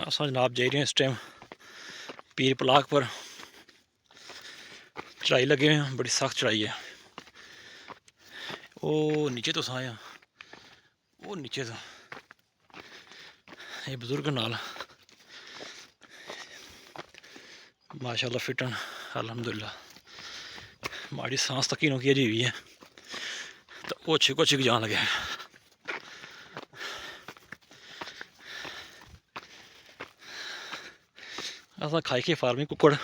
अस जनाब जा रहे हैं इस टाइम पीर पलाक पर। चढ़ाई लगे हुए हैं, बड़ी सख्त चढ़ाई है। वो नीचे तो आया, वो नीचे तो ये बजुर्ग नाल माशाल्लाह फिटन अल्हम्दुलिल्लाह। माड़ी सांस तक ही नौकी अजी हुई है तो वो छिको छिक जान लगे। अस खाई खाई फार्मी कुकड़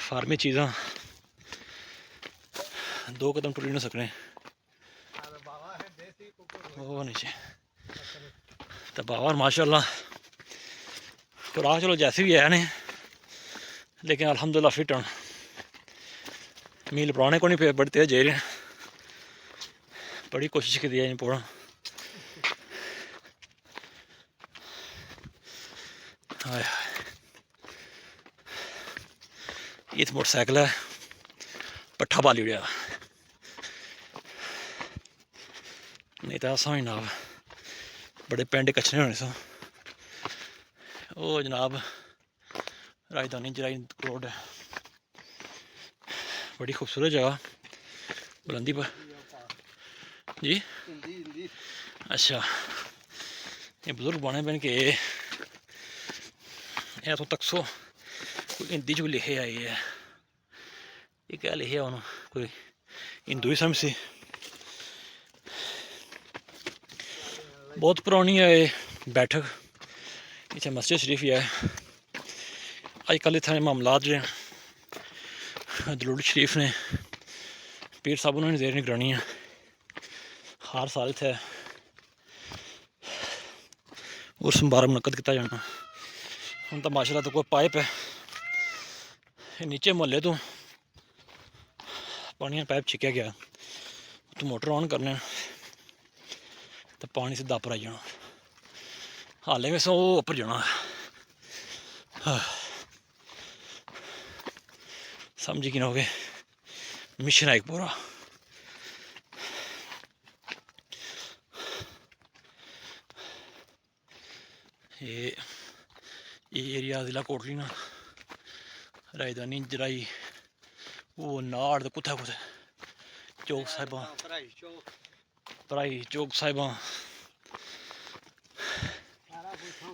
फार्मी चीज़ा 2 कदम टुरी नहीं सकने। वो नीचे तो बाबा माशाल्लाह खुराक चलो जैसी भी है ने, लेकिन अल्हम्दुलिल्लाह फिट हूँ। मील पुराने को नहीं पे बड़ी तेज जा रहे हैं। बड़ी कोशिश की है पूरा। ये तो मोटरसाइकिल है पट्ठा पाली उड़िया, नहीं तो असा जनाब बड़े पिंड कच्छने होने सो। वो जनाब राजधानी जराई रोड है, बड़ी खूबसूरत जगह बुलंदी पर जी। अच्छा ये बुजुर्ग बने बन के तो तक सो कोई हिंदी च भी लिखे आई है। ये क्या लिखे उन्होंने कोई हिंदुइज्म से बहुत पुरानी है ये बैठक। इतने मस्जिद शरीफ ही है। अजकल इतने मामलात जो दलूड़ी शरीफ ने पीर साहब उन्होंने देर निगरानी है। हर साल इतने उर्स मुबारक मुनक्कद किया जाना। हम तो माशाल्लाह तो कोई पाइप है नीचे मोहल्ले तो पानी पाइप छिकया गया तो मोटर ऑन करने तो पानी सीधा उपर आई जाना। हाले में सो उपर जाना समझी कि ना हो गए मिशन है एक पूरा। ये एरिया जिला कोटली ना राजधानी जराई वो नाड़ कुत्थै कुत्थै चौक साहिबा भराई चौक साहिबा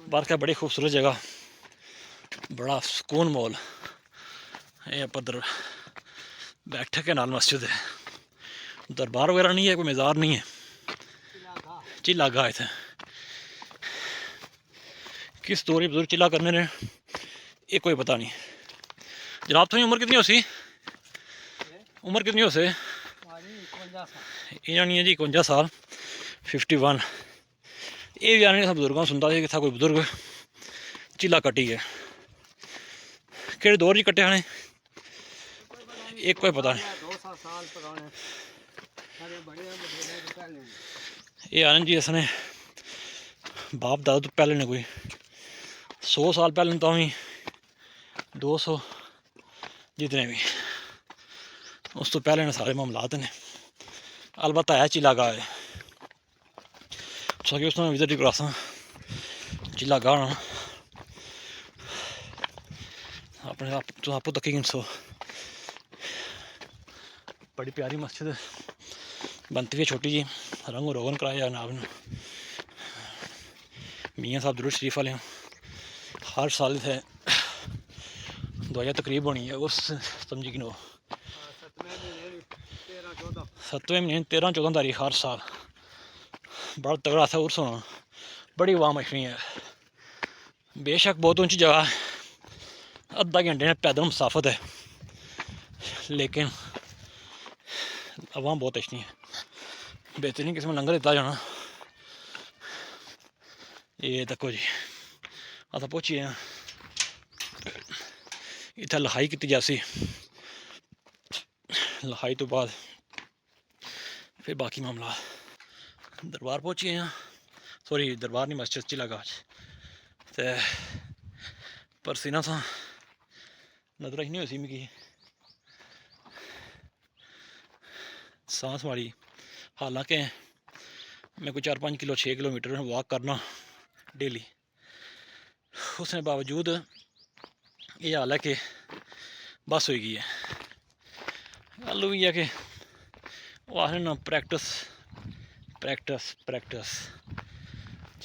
बरखा। बड़ी खूबसूरत जगह, बड़ा सुकून माहौल। ये पदर बैठक है नाल मस्जिद है, दरबार वगैरह नहीं है, कोई मज़ार नहीं है। चिल्ला गाह इत्थै किस दौर बुजुर्ग चिल्ला करने ने ये कोई पता नहीं। जनाब थोड़ी उम्र कितनी हो सी? उम्र कितनी हो से? इन्होंने जी 51 साल 51। ये भी आने बुजुर्गों सुनता कि था कोई बुजुर्ग चिल्ला कट्टी है कि दौर च कट्टे ने एक कोई पता नहीं। ये आनंद जी इसने बाप दादा तो पहले ने कोई 100 साल पहले तो भी 200 जितने भी उस तो पहले ने सारे मामलात ने। अलबत्ता है चिल्ला गाह है कि उसने विजिट करा चिल्ला गाह ना अपने आप तो आपको तक सो। बड़ी प्यारी मस्जिद बनती है छोटी जी, रंग रोगन कराया जनाब ने मियाँ साहब दरूद शरीफ वाले। हर साल इतने दुआया तकरीब होनी है उस समझी कि नो 7वें महीने 13-14 तारीख हर साल बड़ा तगड़ा था उर्स होना। बड़ी वाम अखनी है, बेशक बहुत ऊंची जगह, अद्धा घंटे में पैदल मुसाफत है, लेकिन अवाम बहुत अच्छी है। बेहतरीन किस्म लंगर दिता जाना। ये तको जी अस पहुंची हैं इतना लहाई की जासी। लहाई तो बाद फिर बाकी मामला दरबार पहुंची हैं। सॉरी दरबार नहीं मस्जिद चिल्ला गाह ते पर सीना सा नजर ही नहीं हुई सी मिगी सांस माड़ी। हालांकि मैं कोई 4-5 किलो 6 किलोमीटर वॉक करना डेली, उसने बावजूद ये हाल है कि बस हो गई है। गल भी है कि वो आखने ना प्रैक्टिस प्रैक्टिस प्रैक्टिस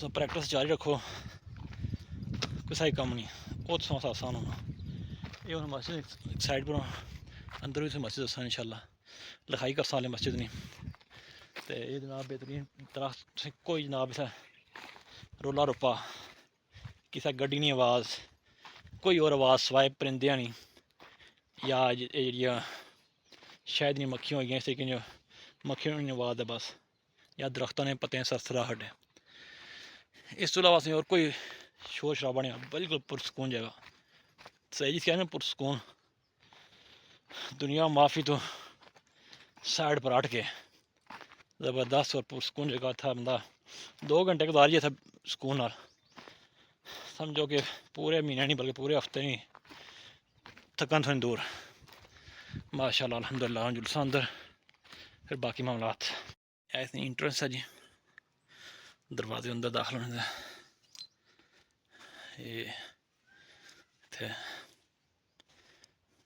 तो प्रैक्टिस जारी रखो, किसा कम नहीं वो तो समझ आसान होना। ये हूँ मस्जिद एक साइड पर अंदर भी मस्जिद दसा इंशाल्लाह लिखाई कर साले मस्जिद नहीं तो ये जनाब बेहतरीन तरह कोई जनाब इतना रोला रुपा किसी गड्डी नहीं आवाज़ कोई और आवाज़ सवाए परिंदियां नहीं या जड़ियाँ शायद नहीं मक्खियां हो गई इस तरीके मक्खियों की आवाज़ है बस या दरख्तों ने पत्ते सरसराहट है। इस तो अलावा और कोई शोर शराबा नहीं, बिल्कुल पुरसकून जगह सही क्या ना पुरसकून दुनिया माफ़ी तो साइड पर हट के ज़बरदस्त और पुरसकून जगह था। बंदा 2 घंटे गुजारिए था सुकून नाल, समझो कि पूरे महीने नहीं बल्कि पूरे हफ्ते नहीं थकन थोड़ी दूर माशाल्लाह अल्हम्दुलिल्लाह जुलसा अंदर। फिर बाकी मामलात ऐसे इंट्रेंस है जी दरवाजे अंदर दाखिल होने का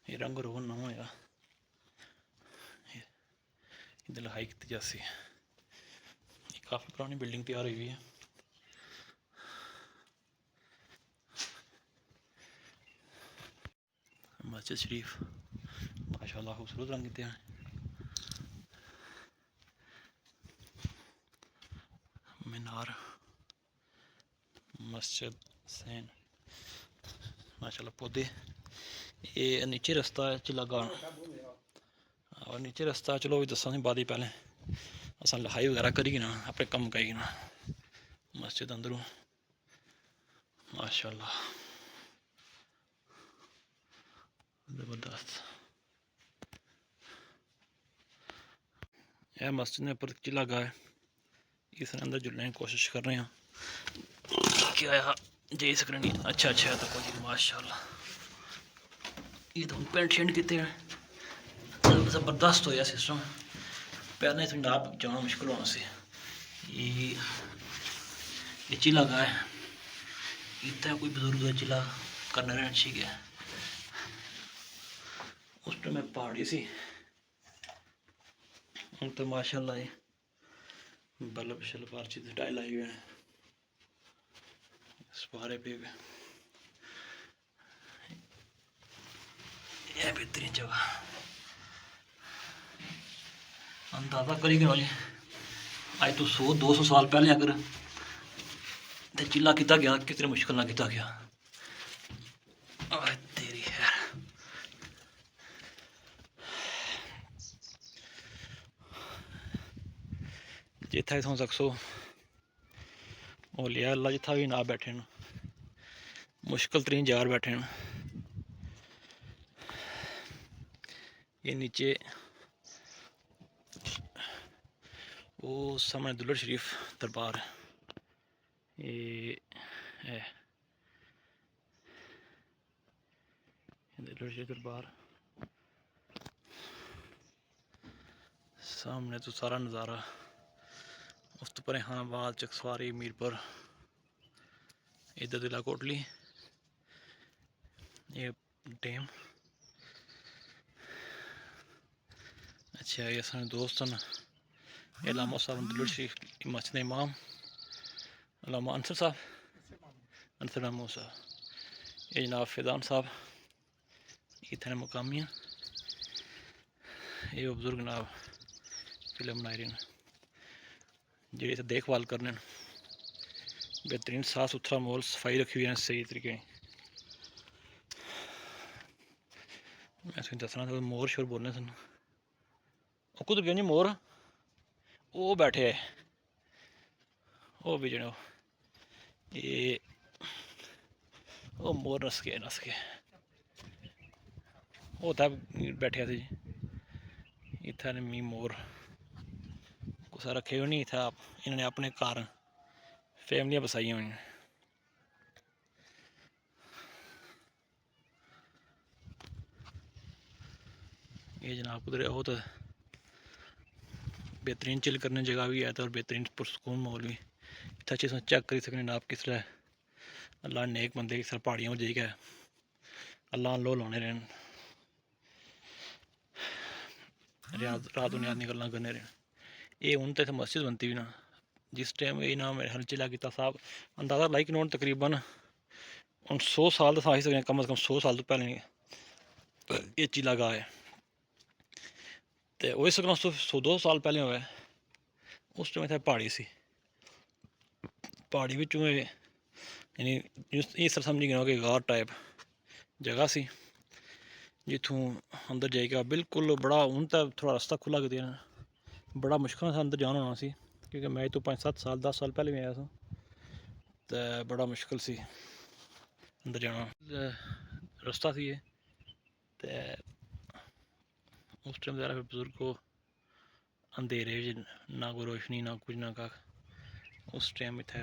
ये रंग रोहन ना होया इधर लहाई की जासी काफ़ी पुरानी बिल्डिंग तैयार हुई हुई है। मस्जिद शरीफ माशाल्लाह खूबसूरत रंग किते हैं। मीनार मस्जिद सैन माशाल्लाह पौधे ये नीचे रास्ता है चिला गान और नीचे रास्ता चलो भी दसा बाद ही पहले असा लिखाई वगैरह करी ना अपने कम मुकाई ना मस्जिद अंदरों माशाल्लाह ज़बरदस्त। यह मस्जिद ने ऊपर चिला गा है इस अंदर जुड़ने की कोशिश कर रहे हैं क्या यार जी सकने नहीं। अच्छा अच्छा तो जी माशाल्लाह ये तो पेंट शेंट किते हैं ज़बरदस्त हो सिस्टम पैरने से नाप जाना मुश्किल होना से ये चिला गा है इतना कोई बुजुर्ग चिला करना रहना चाहिए। उस टाइम में पहाड़ी सी हम तो माशाल्लाह बल्ब शल्ब हर चीज़ टाइल आई हुई है सपारे पे यह बेहतरीन जगह अंदाज़ा करी कि आज तो 100-200 साल पहले अगर चिल्ला किया गया कितने मुश्किल ना किया गया तेरी है। जिथा इतों सकसो वो लिया अल्लाह जिथा भी ना बैठे न मुश्किल तरीन जार बैठे न। ये नीचे वो सामने दुल्हन शरीफ दरबार ये है दुल्हन शरीफ दरबार सामने तो सारा नज़ारा उस तो पर खानाबाद चकसवारी मीरपुर इधर दिला कोटली ये डैम। अच्छा ये सारे दोस्त हैं ये लामा साहब दुल्हन शरीफ मस्जिद इमाम लामा अंसर साहब अंसर मामू साहब ये जनाब फैजान साहब इतने मुकामी ये बुजुर्ग जनाब फिल्म बनाई रहे जी देखभाल करने बेहतरीन साफ सुथरा माहौल सफाई रखी हुई है सही तरीके। मैं दसना था मोर शोर बोलने सन कुछ गए जी मोर वो बैठे है वो भी जने ये वो मोर नस के वो था बैठे थे जी इतना मी मोर कुछ रखे हुए नहीं था इन्होंने अपने घर फैमिलियां बसाई हुई। ये जनाब उधर हो तो बेहतरीन चिल करने जगह भी है तो और बेहतरीन पुरसकून माहौल भी इतना चीज़ चेक कर सकते आप किस अल्लाह नेक बंदे सर पहाड़ियों में जाइए अल्लाह लो लाने रहन रात दुनियाद दी गल्लां करने रहन। ये हूँ तो इत्थै मस्जिद बनती भी ना जिस टाइम ये ना मेरे ख्याल चिला कीता साहब अंदाजा लाई कि तकरीबन हूँ 100 साल तो आई सकते कम अज़ कम 100 साल तो पहले ये चिला गा है तो होई सकना 100-200 साल पहले होया उस टाइम इत्थै पहाड़ी सी पहाड़ी बिच्चों यानी इस तरह समझी गया कि गार टाइप जगह सी जित्थों अंदर जाइएगा बिल्कुल बड़ा हूँ तो थोड़ा रास्ता खुला कर दिया बड़ा मुश्किल था अंदर जाना होना सी क्योंकि मैं तो 5-7 साल 10 साल पहले भी आया था तो बड़ा मुश्किल सी अंदर जाना रास्ता सी ये तो उस टाइम ज़रा फिर बजुर्ग को अंधेरे ना कोई रोशनी ना कुछ ना कख उस टाइम इत्थै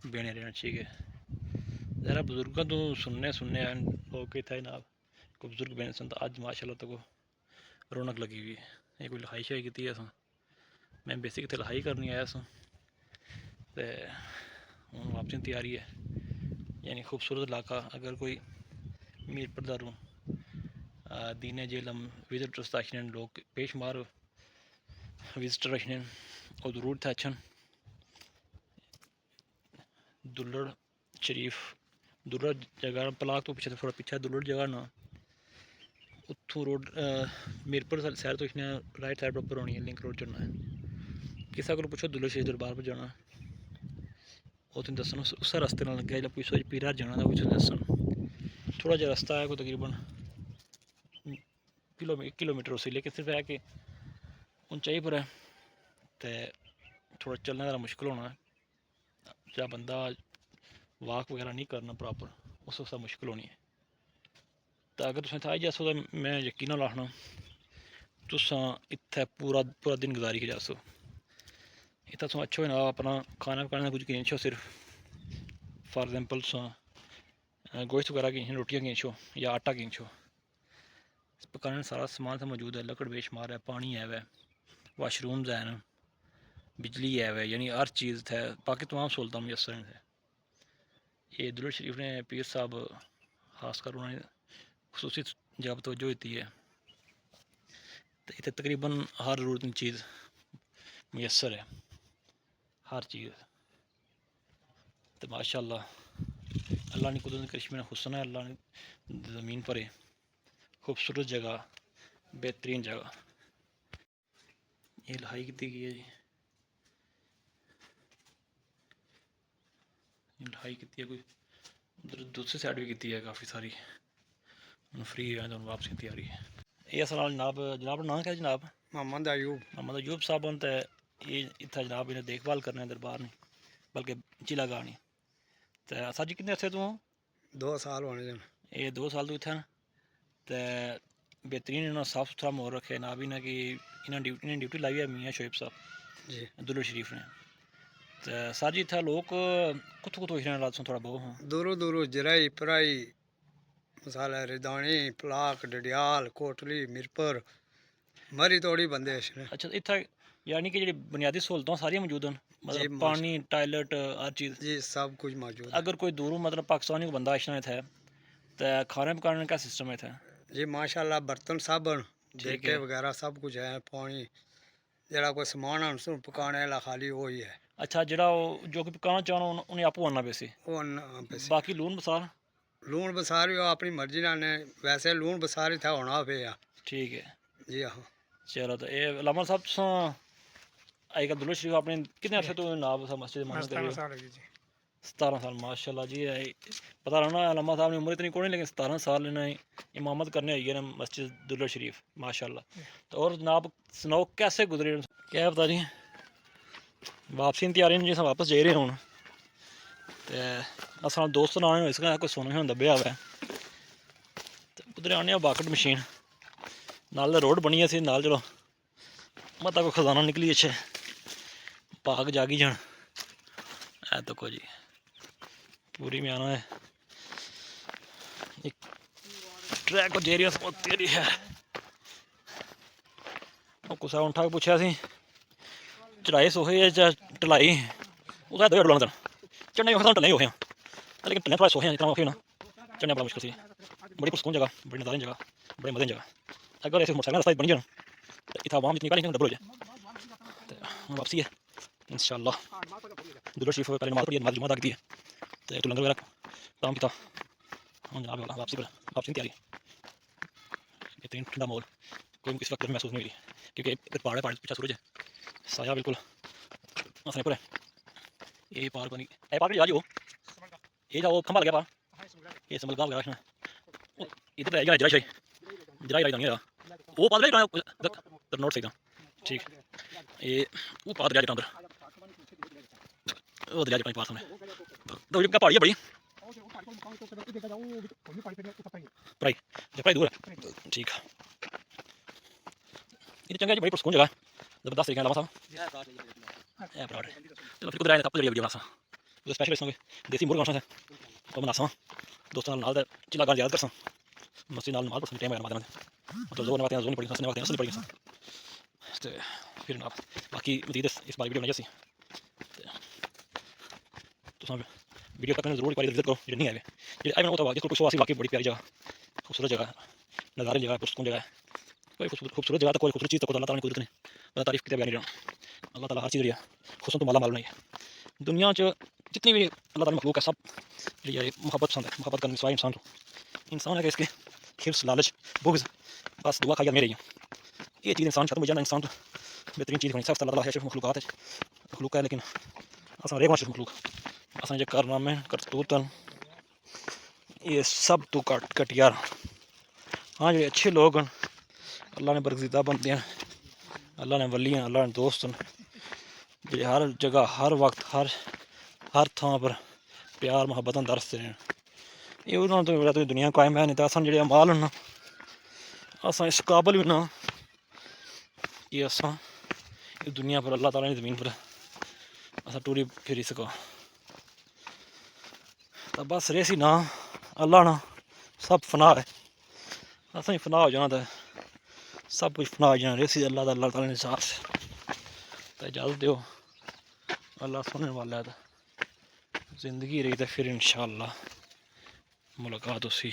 बेने रहना चाहिए ज़रा बजुर्गों तो सुनने लोग इत्थै जनाब कोई बजुर्ग बेने सन अज माशाल्लाह तो रौनक लगी हुई है कोई लिखाई शखाई की असें मैं बेसिक इत्थै लिखाई करनी आया सां ते हूँ वापसी की तैयारी है यानी खूबसूरत इलाका अगर कोई मीरपुर दारू दीने जेलम विजिटर्स अच्छे लोग बेशुमार विजिटर अच्छे और जरूर इत्थै अच्छन दुल्लड़ शरीफ दुल्लड़ जगह पलाक तो पीछे थोड़ा पीछे दुल्लड़ जगह ना उत्थों रोड मीरपुर सैर तो इसने राइट साइड उपर होनी है लिंक रोड चढ़ना है किसी को पुछो दुल्लड़ शरीफ दरबार पर जाना वो तुम दसन उस रस्ते ना लगे जो पुछो पीर जाना तो तुम दसन थोड़ा जहा रास्ता है कोई तकरीबन किलोमीटर उसी लेकिन सिर्फ है कि ऊंचाई पर है तो थोड़ा चलना ज़रा मुश्किल होना है जहाँ बंदा वाक वगैरह नहीं करना प्रॉपर उस वास्ते मुश्किल होनी है तो अगर तुसें इत्थै आई जासो तो मैं यकीन नाल आखना तुसां इत्थै पूरा दिन गुजारी के जासो इत्थै तुसें अच्छा होना अपना खाना पकाने का कुछ गिन छो सिर्फ फॉर एग्जाम्पल तुसां गोश्त वगैरह गिन रोटियां गिन छो या आटा गिन छो पकाने सारा समान तो मौजूद है लकड़ बेशुमार है पानी है वै वाशरूम्स हैं बिजली है वै यानी हर चीज़ है बाकी तमाम सहूलत मुयसर हैं ये दुल्लड़ शरीफ ने पीर साहब खासकर उन्होंने खसूसी जगह पर तवज्जो दी है तो इतने तकरीबन हर जरूरत की चीज़ मुयसर है हर चीज़ तो माशाअल्लाह अल्लाह ने कुदरत करिश्मे ने हुस्न है अल्लाह ने ज़मीन पर खूबसूरत जगह बेहतरीन जगह ये लहाई की गई है जी लहाई की है कोई उधर दूसरी साइड भी की है काफ़ी सारी फ्री है तो वापसी की तैयारी है ये असल जनाब नाम क्या जनाब मोहम्मद अयूब साहब तो ये इतना जनाब इन्हें देखभाल करने दरबार नहीं बल्कि चिला गानी तो सर जी कितने अर्से तू 2 साल होने जन ये 2 साल तो इतना तो बेहतरीन इन्होंने साफ सुथरा माहौल रखे ना भी ना कि इन्हें ड्यूटी लाई है मियाँ शोएब साहब जी दुल्लड़ शरीफ ने तो सर जी इतना लोग कुत्थों इन्हें रात थोड़ा बहुत हाँ दूरों जराई पराई मसाला रिदानी पलाक डडियाल कोटली मिरपुर मरी तोड़ी बंदे अच्छा इतना यानी कि जी बुनियादी सहूलतां सारियां मौजूद हैं जी मतलब पानी टॉयलेट हर चीज़ जी सब कुछ मौजूद है अगर कोई दूरों मतलब पाकिस्तानी को बंदा आशना है तो खाने पकाने का सिस्टम है इतना जी माशाल्लाह बर्तन साबन ठीक देके है वगैरह सब कुछ है पानी जरा कोई समान है पकाने वाला खाली वही है अच्छा जरा जो कि पकाना चाहना उन्हें आपू आना पैसे वो बाकी लून बसार लून बसार भी अपनी मर्जी नाल ने वैसे लून बसार इतना होना पे ठीक है जी हाँ चलो तो ये लामा साहब तुम अजकल दुल्लड़ शरीफ अपने कितने अर्से तो नाब मस्जिद माना कर रहे हो 17 साल माशाल्लाह जी पता रहना लामा साहब ने उम्र इतनी कोई नहीं लेकिन 17 साल इन्हें इमामत करने आई है ना मस्जिद दुल्लड़ शरीफ माशाल्लाह तो और जनाब सुनाओ कैसे गुजरे क्या पता नहीं वापसी की तैयारी जी वापस जा रहे हूँ तो अस दोस्त लाने इस कोई सोना होंगे ब्याह है तो उधर आने बाकट मशीन नाल रोड बनी सी नाल चलो मता कोई खजाना निकली अच्छे पाक जागी जान है तो जी पूरी में आना है एक ट्रैक पर जेरिया तेरी है कुछ उठा के पूछा सी चढ़ाई सोहे या टलाई उसका दो लाना चढ़ने टलाई हो गया लेकिन टल्ले थोड़ा सोहे हैं, जितना औखे ना चढ़ने बड़ा मुश्किल सी। बड़ी पुरस्कून जगह, बड़ी नज़ारे जगह, बड़े मजे जगह। अगर ऐसे मोटरसाइकिल रास्ता बन जाए तो इतना आवाम जितनी पहले डबल हो जाए। तो वापसी है इंशाअल्लाह। दुरूद शरीफ पहले नमाज पढ़ी, नमाज जुमा अदा की है, तो लंगर वगैरह काम किया। हम जनाब वापसी की तैयारी। बेहतरीन ठंडा माहौल, कोई इस वक्त महसूस नहीं हुई क्योंकि इधर पहाड़ है, पहाड़ पीछा सूरज है, साया बिल्कुल आसने पर है। ये पार को नहीं, ए पार जा जो ये जाओ खंभा लगा पार, ये संभल गांव वगैरह इधर है जरा शाही जरा नहीं रहा वो पार गया इधर नोट सही था ठीक। ये वो पार गया अंदर वो दरिया पानी पास में तो क्या पहाड़ी है बड़ी पढ़ाई जब पढ़ाई दूर है ठीक। ये चंगा जी बड़ी पुरस्कून जगह जबरदस्त तरीके लामा साहब है ब्राड चलो फिर कुछ तब वीडियो बनासा जो स्पेशल इसमें देसी मुर्गा है तो बनासा दोस्तों नाल चिल्ला कर याद करसा मस्ती नाल माल टाइम है मादन तो जोर नवाते जोर पड़ी हंसने वाते हंसने पड़ी तो फिर ना बाकी मजीद इस बार वीडियो बनाई सी तो वीडियो तक जरूर एक बार विजिट करो जो नहीं है जो आई मैंने जिसको कुछ वाकई बड़ी प्यारी जगह खूबसूरत जगह नज़ारे जगह पुरस्कून जगह कोई खूबसूरत जगह तो कोई खूबसूरत चीज़ तो अल्लाह ताला ने कुदरत ने बड़ा तारीफ की बयान रहा अल्लाह ताला हर चीज़ रही खुशों तो माला माल नहीं है दुनिया च जितनी भी अल्लाह ताला मखलूक है सब ये मोहब्बत पसंद है मोहब्बत करने सिवाय इंसान है कि इसके हिर्स लालच बुग़्ज़ बस दुआ खाई मेरे ये चीज़ इंसान खत्म हो जाना इंसान तो बेहतरीन चीज़ बनी सब अल्लाह ताला है मखलूक़ात है मखलूक है लेकिन असा रेवा सिर्फ मखलूक असा जो कारनामे करतूतन ये सब तो कट यार। हाँ जो अच्छे लोग हैं अल्लाह ने बरगज़ीदा बनते हैं अल्लाह ने वली हैं अल्लाह ने दोस्त हैं जो हर जगह हर वक्त हर थां पर प्यार मुहब्बत दरसते हैं ये उन्होंने तो दुनिया कायम है नहीं तो असन जो अमाल ना असा इस काबल भी ना कि असा इस दुनिया पर अल्लाह ताला ने ज़मीन पर असा टूरी फिरी सको तो बस रेसी ना अल्लाह ना सब फना है असें फना हो जाना तो सब कुछ फना हो जाना रेसी अल्लाह ताला ने साथ तो इजाज़त दो अल्लाह सुनने वाला है तो ज़िंदगी रही तो फिर इंशाअल्लाह मुलाकात उसी